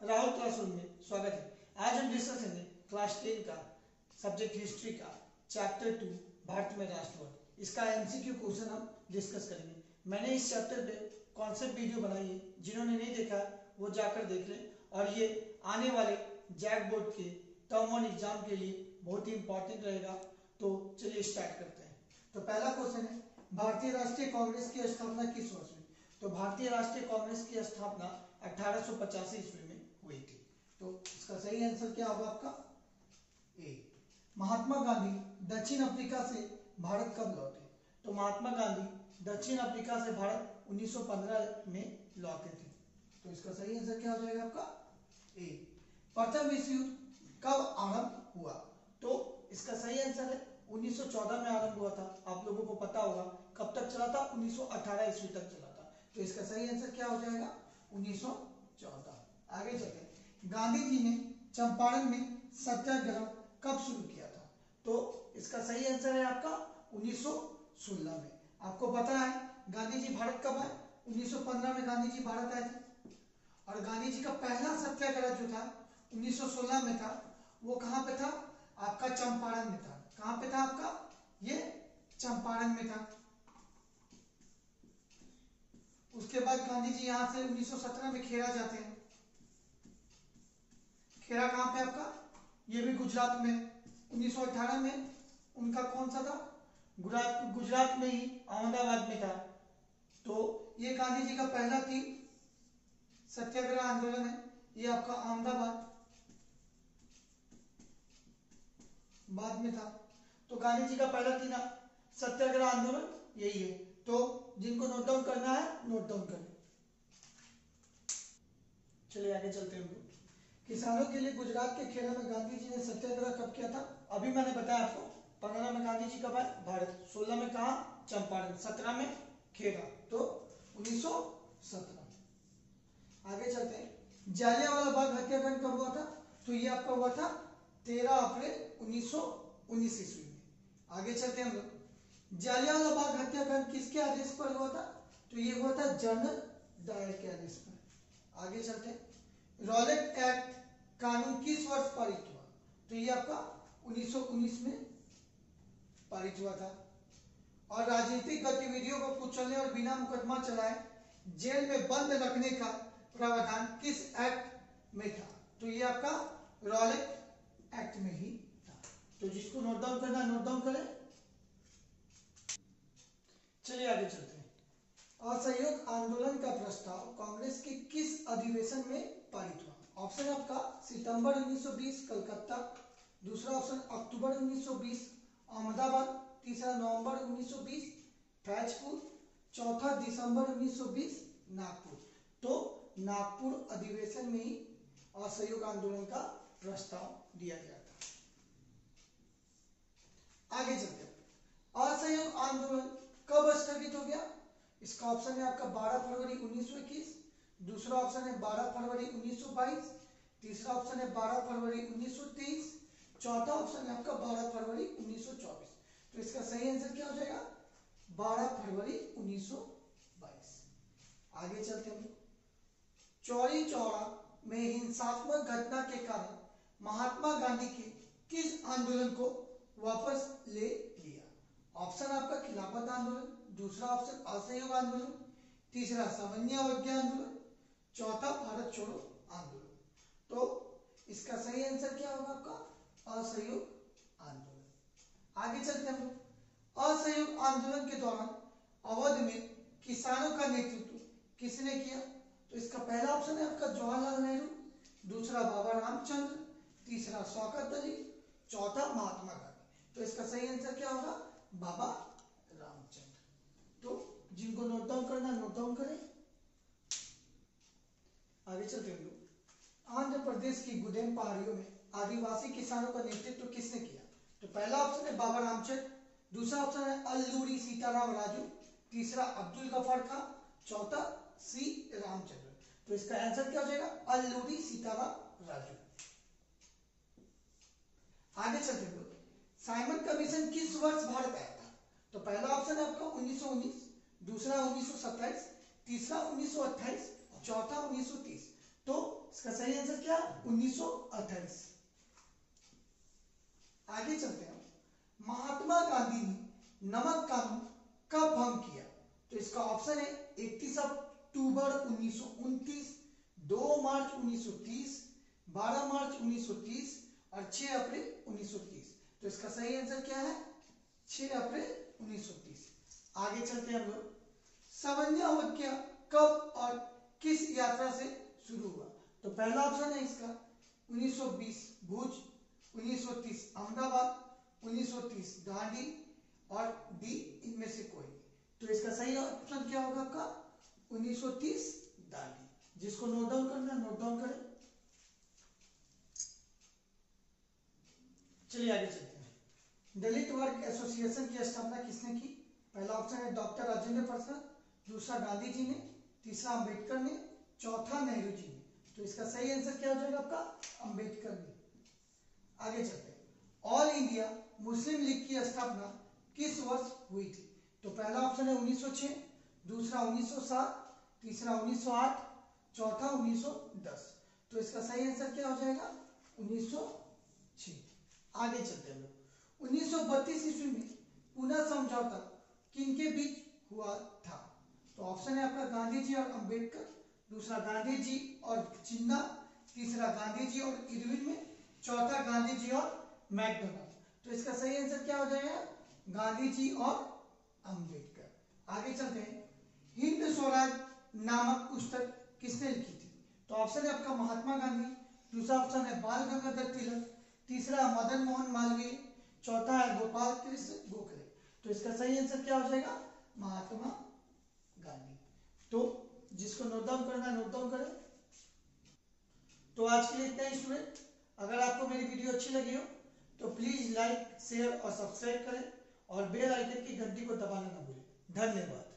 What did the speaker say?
Rahul classroom में स्वागत है। आज हम डिस्कस करेंगे क्लास 10 का सब्जेक्ट हिस्ट्री का चैप्टर 2 भारत में राष्ट्रवाद। इसका एमसीक्यू क्वेश्चन हम डिस्कस करेंगे। मैंने इस चैप्टर पे कॉन्सेप्ट वीडियो बनाई है, जिन्होंने नहीं देखा वो जाकर देख लें। और ये आने वाले जैक बोर्ड के टर्म 1 एग्जाम के लिए बहुत ही इंपॉर्टेंट रहेगा। तो चलिए स्टार्ट करते हैं। तो पहला क्वेश्चन है, भारतीय राष्ट्रीय कांग्रेस की स्थापना किस वर्ष हुई? तो भारतीय राष्ट्रीय कांग्रेस की स्थापना 1885 ईस्वी में हुई थी। तो इसका सही आंसर क्या होगा आपका? ए। महात्मा गांधी दक्षिण अफ्रीका से भारत कब लौटे? तो महात्मा गांधी दक्षिण अफ्रीका से भारत 1915 में लौटे थे। तो इसका सही आंसर क्या हो जाएगा आपका? ए। प्रथम विश्व युद्ध कब आरंभ हुआ? तो इसका सही आंसर है 1914 में आरंभ हुआ था। आप लोगों को पता होगा कब तक चला था? 1918 ईस्वी तक चला था। तो इसका सही आंसर क्या हो जाएगा? 1914। आगे चलते हैं। गांधी जी ने चंपारण में सत्याग्रह कब शुरू किया था? तो इसका सही आंसर है आपका 1916 में। आपको पता है गांधी जी भारत कब आए? 1915 में गांधी जी भारत आए थे। और गांधी जी का पहला सत्याग्रह जो था 1916 में था, वो कहां पे था? आपका चंपारण में था। कहां पे था आपका? ये चंपारण में था। उसके बाद गांधी जी यहां से 1917 में खेड़ा जाते हैं। खेड़ा कहां पे आपका? ये भी गुजरात में। 1918 में उनका कौन सा था? गुजरात में ही अहमदाबाद में था। तो ये गांधी जी का पहला थी सत्याग्रह आंदोलन है, ये आपका अहमदाबाद बाद में था। तो गांधी जी का पहला थी ना सत्याग्रह आंदोलन यही है। तो जिनको नोट डाउन करना है नोट डाउन करें। चलिए आगे चलते हैं हम लोग। किसानों के लिए गुजरात के खेड़ा में गांधी जी ने सत्याग्रह कब किया था? अभी मैंने बताया आपको। 15 में गांधी जी कब आए भारत, 16 में कहा चंपारण, 17 में खेड़ा। तो 1917। आगे चलते हैं। जालियांवाला बाग हत्याकांड कब हुआ था? तो ये आपका हुआ था 13 अप्रैल 1919 ईस्वी में। आगे चलते हैं हम लोग। जालियांवाला बाग हत्याकांड किसके आदेश पर हुआ था? तो ये हुआ था जनरल डायर के आदेश पर। आगे चलते हैं। रॉलेट एक्ट कानून किस वर्ष पारित हुआ? तो ये आपका 1919 में पारित हुआ था। और राजनीतिक गतिविधियों को कुचलने और बिना मुकदमा चलाए जेल में बंद रखने का प्रावधान किस एक्ट में था? तो ये आपका रॉलेट एक्ट में ही था। तो जिसको नोट डाउन करना नोट डाउन करें। चलिए आगे चलते हैं। असहयोग आंदोलन का प्रस्ताव कांग्रेस के किस अधिवेशन में पारित हुआ? ऑप्शन आपका सितंबर 1920 कलकत्ता, दूसरा ऑप्शन अक्टूबर 1920 अहमदाबाद, तीसरा नवंबर 1920 फैजपुर, चौथा दिसंबर 1920 नागपुर। तो नागपुर अधिवेशन में ही असहयोग आंदोलन का प्रस्ताव दिया गया था। आगे चलते हैं। असहयोग आंदोलन कब स्थगित हो गया? इसका ऑप्शन है आपका 12 फरवरी 1921, दूसरा ऑप्शन है 12 फरवरी 1922, तीसरा ऑप्शन है 12 फरवरी 1923, चौथा ऑप्शन है आपका 12 फरवरी 1924। तो इसका सही आंसर क्या हो जाएगा? 12 फरवरी 1922। आगे चलते हैं। चौरी चौरा में हिंसात्मक घटना के कारण महात्मा गांधी के किस आंदोलन को वापस ले लिया? ऑप्शन आपका खिलाफत आंदोलन, दूसरा ऑप्शन असहयोग आंदोलन, तीसरा सामान्य अवज्ञा आंदोलन, चौथा भारत छोड़ो आंदोलन। तो इसका सही आंसर क्या होगा आपका? असहयोग आंदोलन। आगे चलते हैं। असहयोग आंदोलन के दौरान अवध में किसानों का नेतृत्व किसने किया? तो इसका पहला ऑप्शन है आपका जवाहरलाल नेहरू, दूसरा बाबा रामचंद्र, तीसरा शौकत अली, चौथा महात्मा गांधी। तो इसका सही आंसर क्या होगा? बाबा रामचंद्र। तो जिनको नोट डाउन करना नोट डाउन करें। आगे चलते हैं लोग। आंध्र प्रदेश की गुदेम पहाड़ियों में आदिवासी किसानों का नेतृत्व किसने किया? तो पहला ऑप्शन है बाबा रामचंद्र, दूसरा ऑप्शन है अल्लूरी सीताराम राजू, तीसरा अब्दुल गफर खां, चौथा सी रामचंद्र। तो इसका आंसर क्या हो जाएगा? अल्लूरी सीताराम राजू। आगे चलते हैं लोग। साइमन कमीशन किस वर्ष भारत आया था? तो पहला ऑप्शन है आपका 1919, दूसरा 1927, तीसरा 1928, चौथा 1930। तो इसका सही आंसर क्या, 1928। आगे चलते हैं। महात्मा गांधी ने नमक कानून कब भंग किया? तो इसका ऑप्शन है 31 अक्टूबर 1929, 2 मार्च 1930, 12 मार्च 1930 और 6 अप्रैल 1930। तो इसका सही आंसर क्या है, 6 अप्रैल 1930। आगे चलते हैं हम लोग। समन्वय कब और किस यात्रा से शुरू हुआ? तो पहला ऑप्शन है इसका 1920 भुज, 1930 अहमदाबाद, 1930 दांडी और डी इनमें से कोई। तो इसका सही ऑप्शन क्या होगा आपका, 1930 दांडी। जिसको नोट डाउन करना है नोट डाउन करें। चलिए आगे चलते हैं। दलित वर्ग एसोसिएशन की स्थापना किसने की? पहला ऑप्शन है डॉक्टर राजेंद्र प्रसाद, दूसरा गांधी जी ने, तीसरा अंबेडकर ने, चौथा नेहरू जी ने। तो इसका सही आंसर क्या हो जाएगा आपका, अंबेडकर ने। आगे चलते हैं। ऑल इंडिया मुस्लिम लीग की स्थापना किस वर्ष हुई थी? तो पहला ऑप्शन है 1906, दूसरा 1907, तीसरा 1908, चौथा 1910। तो इसका सही आंसर क्या हो जाएगा, 1906। आगे चलते हैं लोग। 1932 ईस्वी में पुनः समझौता किनके बीच हुआ था? तो ऑप्शन है आपका गांधी जी और अंबेडकर, दूसरा गांधी जी और जिन्ना, तीसरा गांधी जी और इरविन में, चौथा गांधी जी और मैकडोनाल्ड। तो इसका सही आंसर क्या हो जाएगा, गांधी जी और अंबेडकर। आगे चलते हैं। हिंद स्वराज नामक पुस्तक किसने लिखी थी? तो ऑप्शन है आपका महात्मा गांधी, दूसरा ऑप्शन है बाल गंगाधर तिलक, तीसरा मदन मोहन मालवीय, चौथा है गोपाल कृष्ण गोखले। तो इसका सही आंसर क्या हो जाएगा, महात्मा गांधी। तो जिसको नोट डाउन करना है नोट डाउन करें। तो आज के लिए इतना ही स्टूडेंट। अगर आपको मेरी वीडियो अच्छी लगी हो तो प्लीज लाइक शेयर और सब्सक्राइब करें और बेल आइकन की घंटी को दबाना ना भूलें। धन्यवाद।